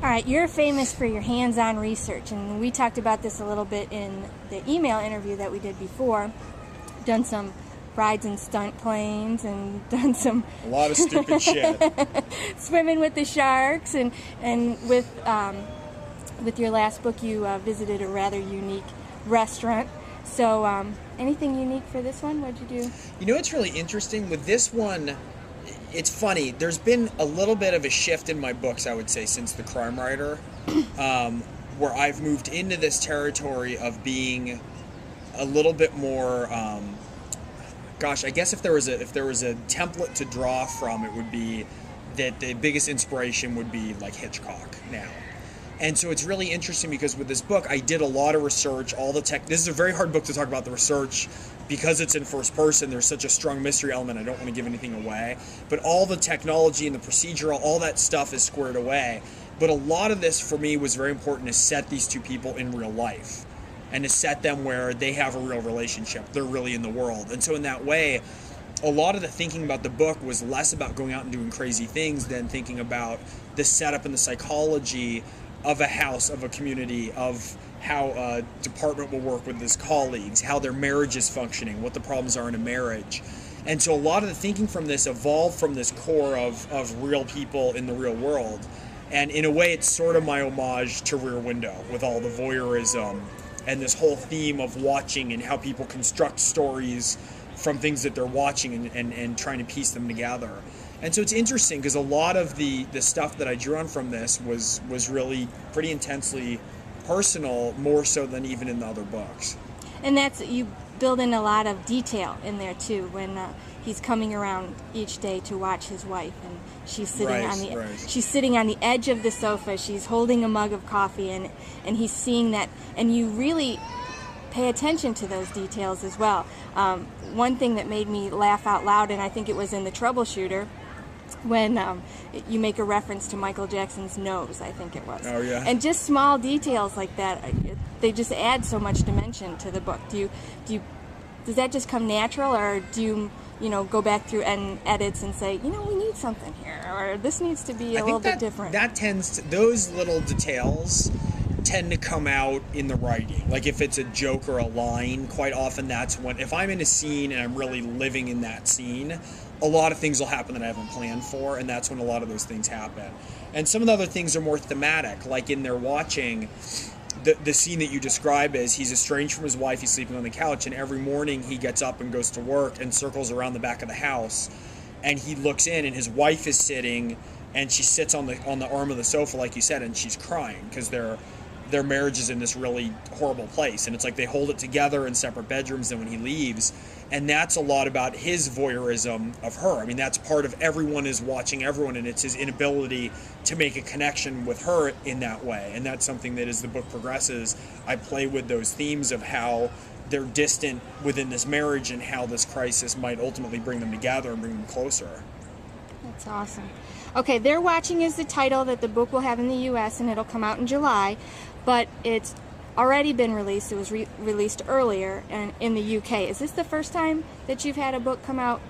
All right, you're famous for your hands-on research, and we talked about this a little bit in the email interview that we did before. Done some rides in stunt planes and done some a lot of stupid shit. Swimming with the sharks, and with your last book you visited a rather unique restaurant. So anything unique for this one? What'd you do? You know what's really interesting with this one? It's funny. There's been a little bit of a shift in my books, I would say, since The Crime Writer, where I've moved into this territory of being a little bit more. I guess if there was a template to draw from, it would be that the biggest inspiration would be like Hitchcock now. And so it's really interesting because with this book, I did a lot of research, this is a very hard book to talk about the research because it's in first person. There's such a strong mystery element. I don't want to give anything away, but all the technology and the procedural, all that stuff is squared away. But a lot of this for me was very important to set these two people in real life and to set them where they have a real relationship. They're really in the world. And so in that way, a lot of the thinking about the book was less about going out and doing crazy things than thinking about the setup and the psychology of a house, of a community, of how a department will work with his colleagues, how their marriage is functioning, what the problems are in a marriage. And so a lot of the thinking from this evolved from this core of real people in the real world. And in a way, it's sort of my homage to Rear Window with all the voyeurism and this whole theme of watching and how people construct stories from things that they're watching and trying to piece them together. And so it's interesting because a lot of the stuff that I drew on from this was really pretty intensely personal, more so than even in the other books. And that's, you build in a lot of detail in there too, when he's coming around each day to watch his wife, and she's sitting she's sitting on the edge of the sofa, she's holding a mug of coffee, and he's seeing that, and you really pay attention to those details as well. One thing that made me laugh out loud, and I think it was in The Troubleshooter, when you make a reference to Michael Jackson's nose, I think it was. Oh, yeah. And just small details like that, they just add so much dimension to the book. Does that just come natural, or do you go back through and edits and say, we need something here, or this needs to be a little bit different? Those little details tend to come out in the writing. Like if it's a joke or a line, quite often that's when, if I'm in a scene and I'm really living in that scene, a lot of things will happen that I haven't planned for, and that's when a lot of those things happen. And some of the other things are more thematic, like in their watching, the scene that you describe is he's estranged from his wife, he's sleeping on the couch, and every morning he gets up and goes to work and circles around the back of the house, and he looks in and his wife is sitting, and she sits on the arm of the sofa, like you said, and she's crying because their marriage is in this really horrible place, and it's like they hold it together in separate bedrooms then when he leaves. And that's a lot about his voyeurism of her. I mean, that's part of everyone is watching everyone, and it's his inability to make a connection with her in that way. And that's something that as the book progresses, I play with those themes of how they're distant within this marriage and how this crisis might ultimately bring them together and bring them closer. That's awesome. Okay, They're Watching is the title that the book will have in the U.S., and it'll come out in July, but it's already been released. It was released earlier in the UK. Is this the first time that you've had a book come out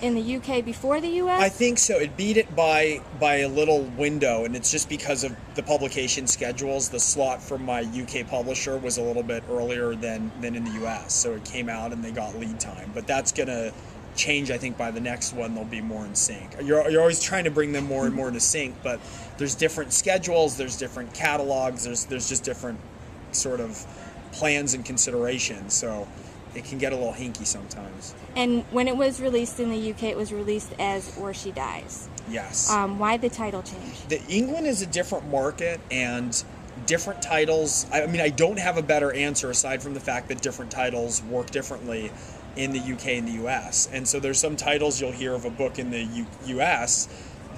in the UK before the US? I think so. It beat it by a little window, and it's just because of the publication schedules. The slot from my UK publisher was a little bit earlier than in the US, so it came out and they got lead time. But that's going to change, I think. By the next one they'll be more in sync. You're always trying to bring them more and more into sync, but there's different schedules, there's different catalogs, there's just different sort of plans and considerations, so it can get a little hinky sometimes. And when it was released in the UK, it was released as Or She Dies. Yes. Why the title change? England is a different market, and different titles, I mean, I don't have a better answer aside from the fact that different titles work differently in the UK and the US. And so there's some titles you'll hear of a book in the US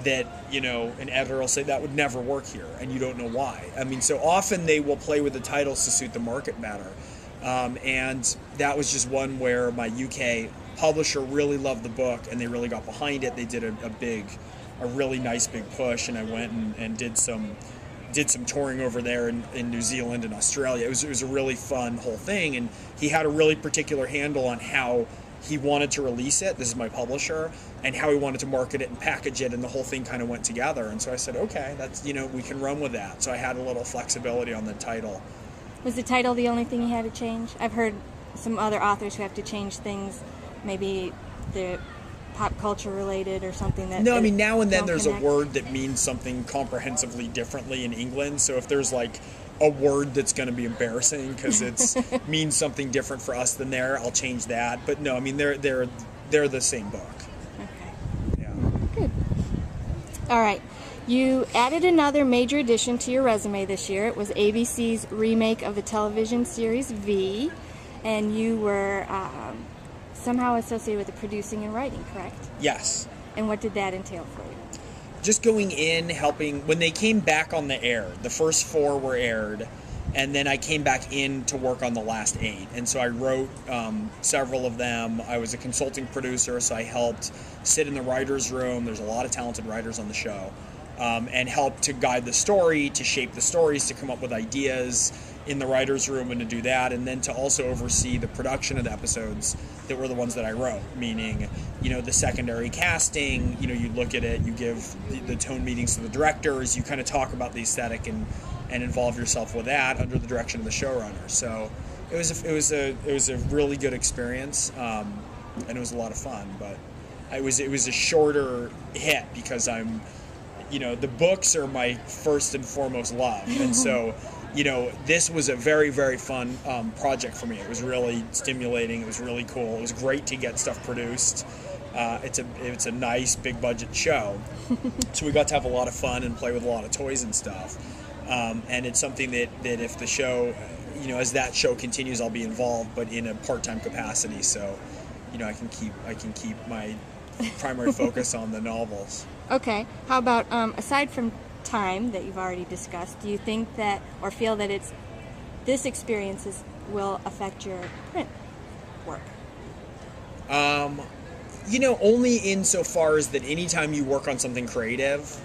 that, an editor will say that would never work here, and you don't know why. I mean, so often they will play with the titles to suit the market better. And that was just one where my UK publisher really loved the book, and they really got behind it. They did a really nice big push, and I went and did some touring over there in New Zealand and Australia. It was a really fun whole thing, and he had a really particular handle on how he wanted to release it. This is my publisher, and how he wanted to market it and package it, and the whole thing kind of went together. And so I said, okay, that's, we can run with that. So I had a little flexibility on the title. Was the title the only thing you had to change? I've heard some other authors who have to change things, maybe they're pop culture related or something that... No, I mean, now and then there's connect. a word that means something comprehensively differently in England. So if there's like a word that's going to be embarrassing because it's means something different for us than there, I'll change that. But no, I mean, they're the same book. Okay. Yeah. Good. All right. You added another major addition to your resume this year. It was ABC's remake of the television series V, and you were somehow associated with the producing and writing, correct? Yes. And what did that entail for you? Just going in, helping when they came back on the air. The first 4 were aired, and then I came back in to work on the last 8. And so I wrote several of them. I was a consulting producer, so I helped sit in the writer's room. There's a lot of talented writers on the show. And help to guide the story, to shape the stories, to come up with ideas in the writer's room and to do that, and then to also oversee the production of the episodes that were the ones that I wrote, meaning, the secondary casting, you look at it, you give the tone meetings to the directors, you kind of talk about the aesthetic and involve yourself with that under the direction of the showrunner. So it was a really good experience, and it was a lot of fun, but it was a shorter hit because I'm, the books are my first and foremost love. And so, this was a very, very fun project for me. It was really stimulating. It was really cool. It was great to get stuff produced. It's a nice, big budget show. So we got to have a lot of fun and play with a lot of toys and stuff. And it's something that if the show, as that show continues, I'll be involved, but in a part-time capacity. So, I can keep my primary focus on the novels. Okay. How about, aside from time that you've already discussed, do you think that, or feel that this experience will affect your print work? Only insofar as that anytime you work on something creative,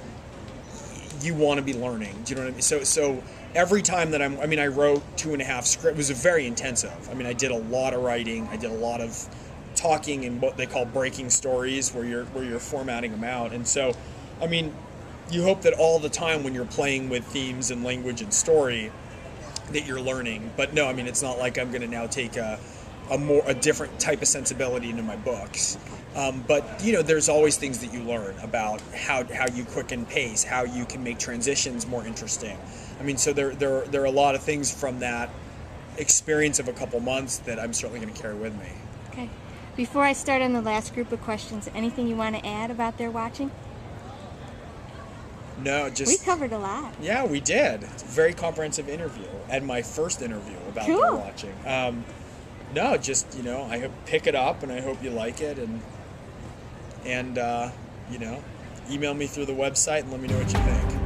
you want to be learning. Do you know what I mean? So every time that I wrote 2.5 scripts. It was very intensive. I did a lot of writing. I did a lot of talking and what they call breaking stories, where you're formatting them out. And so, you hope that all the time when you're playing with themes and language and story that you're learning. But no, it's not like I'm going to now take a different type of sensibility into my books. But there's always things that you learn about how you quicken pace, how you can make transitions more interesting. So there are a lot of things from that experience of a couple months that I'm certainly going to carry with me. Okay. Before I start on the last group of questions, anything you want to add about their watching? No, just... We covered a lot. Yeah, we did. It's a very comprehensive interview, and my first interview about Cool. their watching. No, just, I hope pick it up, and I hope you like it, and email me through the website and let me know what you think.